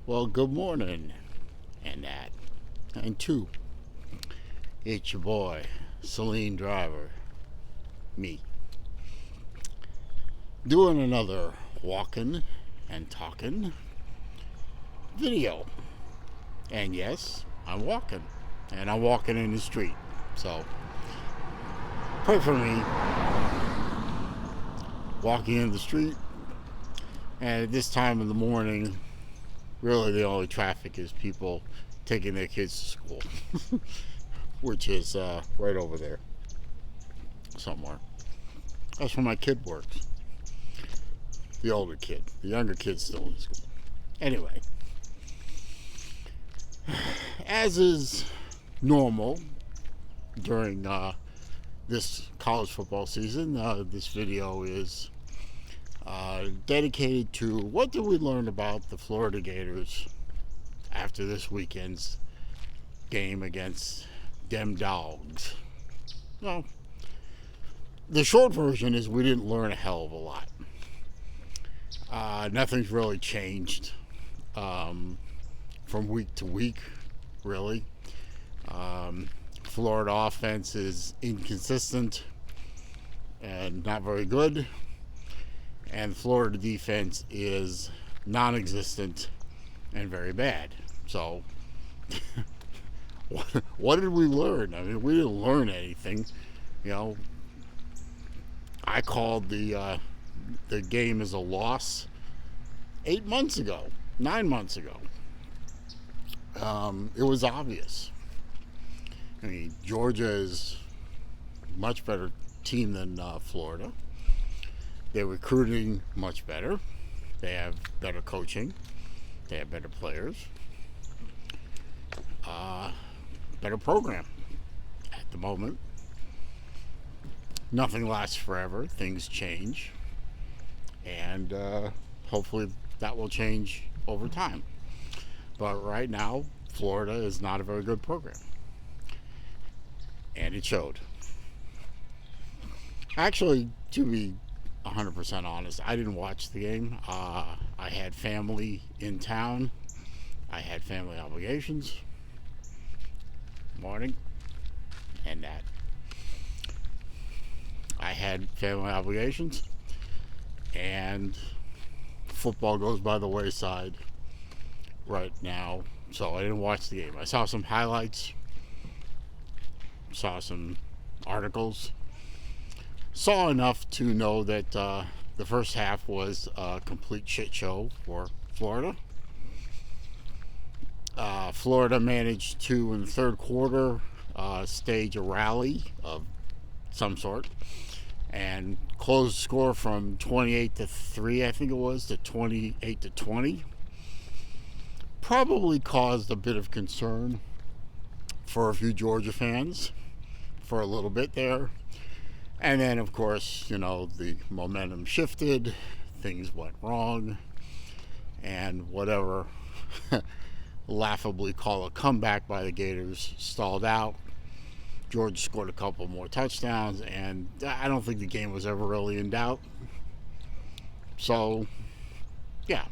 Well, good morning, and that, and two. It's your boy, Celine Driver, me, doing another walking and talking video. And yes, I'm walking, and I'm walking in the street. So, pray for me. Walking in the street, and at this time of the morning, really the only traffic is people taking their kids to school, which is right over there somewhere. That's where my kid works. The older kid. The younger kid's still in school. Anyway, as is normal during this college football season, this video is dedicated to what did we learn about the Florida Gators after this weekend's game against them dogs. Well, the short version is we didn't learn a hell of a lot. Nothing's really changed from week to week, really. Florida offense is inconsistent and not very good. And Florida defense is non-existent and very bad. So, what did we learn? I mean, we didn't learn anything. You know, I called the game as a loss 8 months ago, 9 months ago. It was obvious. I mean, Georgia is a much better team than Florida. They're recruiting much better. They have better coaching. They have better players. Better program at the moment. Nothing lasts forever. Things change. And hopefully that will change over time. But right now, Florida is not a very good program. And it showed. Actually, to be 100% honest, I didn't watch the game. I had family in town. I had family obligations. Morning. And that. I had family obligations. And football goes by the wayside right now. So I didn't watch the game. I saw some highlights. Saw some articles. Saw enough to know that the first half was a complete shit show for Florida. Florida managed to, in the third quarter, stage a rally of some sort and close the score from 28-3, I think it was, to 28-20. Probably caused a bit of concern for a few Georgia fans for a little bit there. And then, of course, you know, the momentum shifted, things went wrong, and whatever laughably call a comeback by the Gators stalled out. Georgia scored a couple more touchdowns, and I don't think the game was ever really in doubt. So, yeah,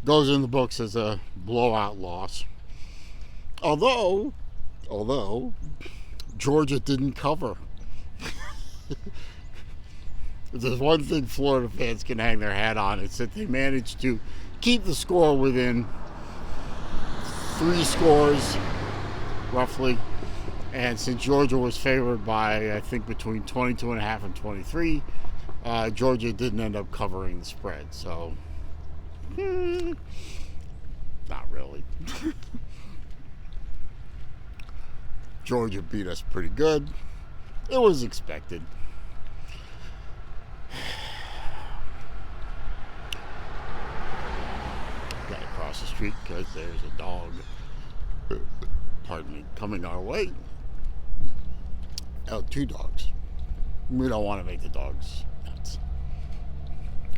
goes in the books as a blowout loss. Although Georgia didn't cover. If there's one thing Florida fans can hang their hat on, it's that they managed to keep the score within 3 scores, roughly. And since Georgia was favored by, I think, between 22.5 and 23, Georgia didn't end up covering the spread. So, not really. Georgia beat us pretty good. It was expected. Got to cross the street because there's a dog, pardon me, coming our way. Oh, 2 dogs. We don't want to make the dogs nuts.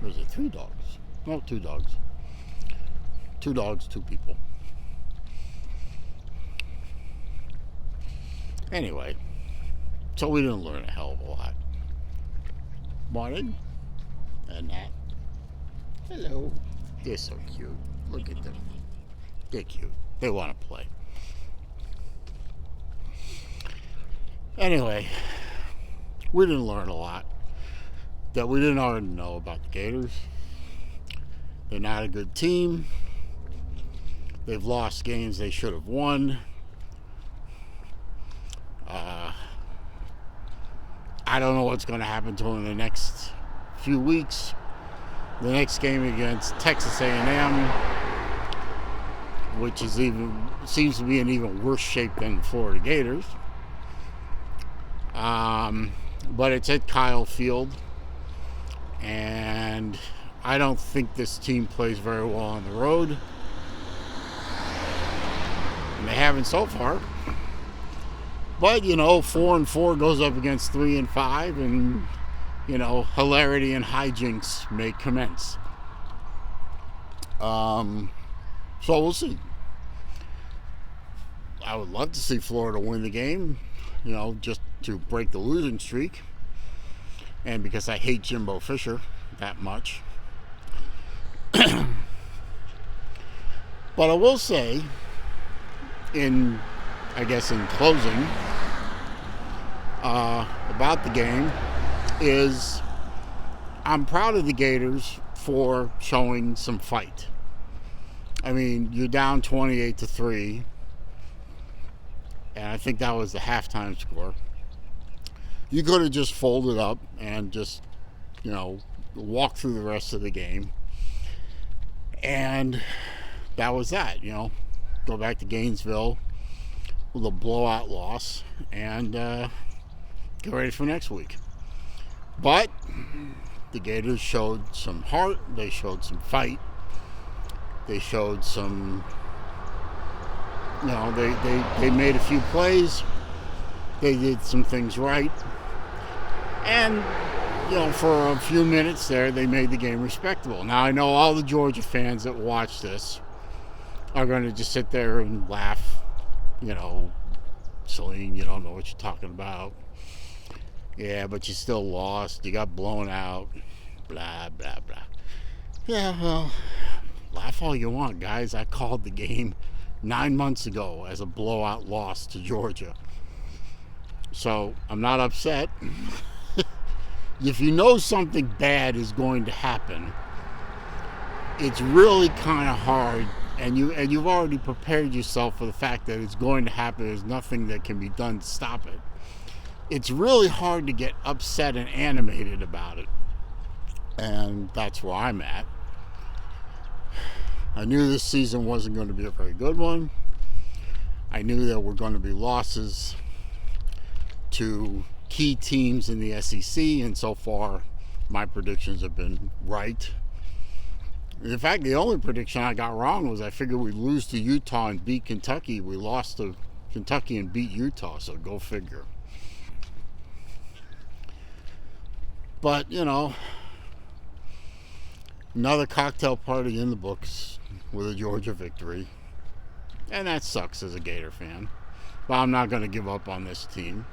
Or is it 3 dogs? No, 2 dogs. 2 dogs, 2 people. Anyway, so we didn't learn a hell of a lot. Morning. And that. Hello. They're so cute. Look at them. They're cute. They want to play. Anyway, we didn't learn a lot that we didn't already know about the Gators. They're not a good team. They've lost games they should have won. I don't know what's going to happen to them in the next few weeks. The next game against Texas A&M, which seems to be in even worse shape than the Florida Gators. But it's at Kyle Field, and I don't think this team plays very well on the road. And they haven't so far. But, 4-4 goes up against 3-5, and, hilarity and hijinks may commence. So we'll see. I would love to see Florida win the game, just to break the losing streak. And because I hate Jimbo Fisher that much. But I will say, in closing, about the game, is I'm proud of the Gators for showing some fight. I mean, you're down 28-3, and I think that was the halftime score. You could have just folded up and just, walk through the rest of the game. And that was that, Go back to Gainesville with a blowout loss and get ready for next week. But the Gators showed some heart. They showed some fight. They showed some, they made a few plays. They did some things right. And, for a few minutes there, they made the game respectable. Now, I know all the Georgia fans that watch this are going to just sit there and laugh. Celine, you don't know what you're talking about. Yeah, but you still lost. You got blown out. Blah, blah, blah. Yeah, well, laugh all you want, guys. I called the game 9 months ago as a blowout loss to Georgia. So, I'm not upset. If you know something bad is going to happen, it's really kind of hard, and you've already prepared yourself for the fact that it's going to happen. There's nothing that can be done to stop it. It's really hard to get upset and animated about it, and that's where I'm at. I knew this season wasn't going to be a very good one. I knew there were going to be losses to key teams in the SEC, and so far my predictions have been right. In fact, the only prediction I got wrong was I figured we'd lose to Utah and beat Kentucky. We lost to Kentucky and beat Utah, so go figure. But, another cocktail party in the books with a Georgia victory. And that sucks as a Gator fan. But I'm not going to give up on this team.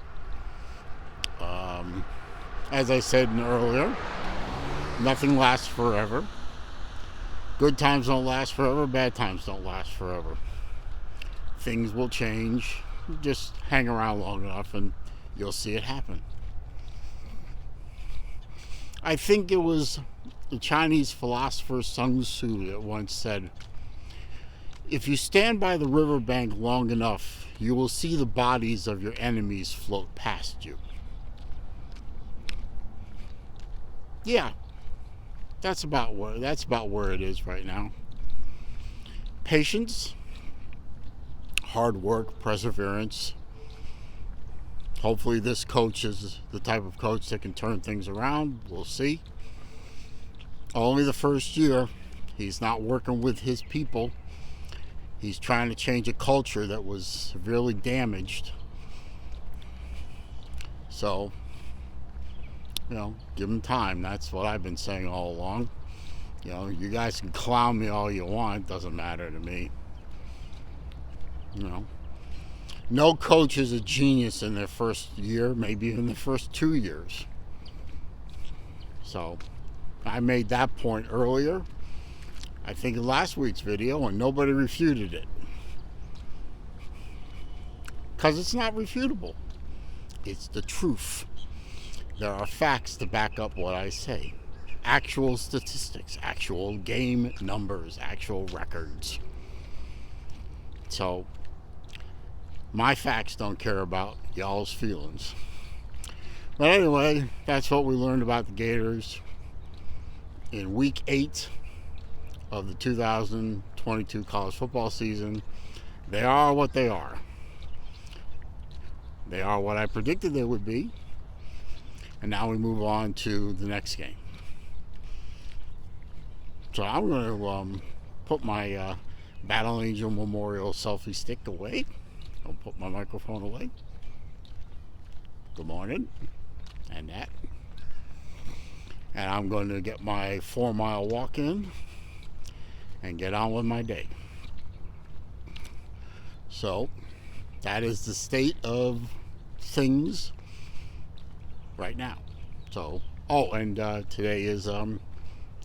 As I said earlier, nothing lasts forever. Good times don't last forever. Bad times don't last forever. Things will change. Just hang around long enough and you'll see it happen. I think it was the Chinese philosopher Sun Tzu that once said, if you stand by the riverbank long enough, you will see the bodies of your enemies float past you. Yeah, that's about where it is right now. Patience, hard work, perseverance. Hopefully this coach is the type of coach that can turn things around. We'll see. Only the first year. He's not working with his people. He's trying to change a culture that was severely damaged. So, give him time. That's what I've been saying all along. You guys can clown me all you want. Doesn't matter to me. No coach is a genius in their first year, maybe even the first 2 years. So, I made that point earlier. I think of last week's video, and nobody refuted it. Because it's not refutable. It's the truth. There are facts to back up what I say. Actual statistics, actual game numbers, actual records. So, my facts don't care about y'all's feelings. But anyway, that's what we learned about the Gators in week 8 of the 2022 college football season. They are what they are. They are what I predicted they would be. And now we move on to the next game. So I'm going to put my Battle Angel Memorial selfie stick away. I'll put my microphone away. Good morning. And that. And I'm going to get my 4-mile walk in and get on with my day. So that is the state of things right now. So, and today is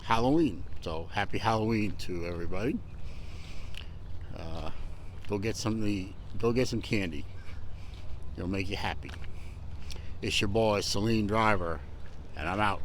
Halloween. So happy Halloween to everybody. Go get some candy. It'll make you happy. It's your boy Celine Driver, and I'm out.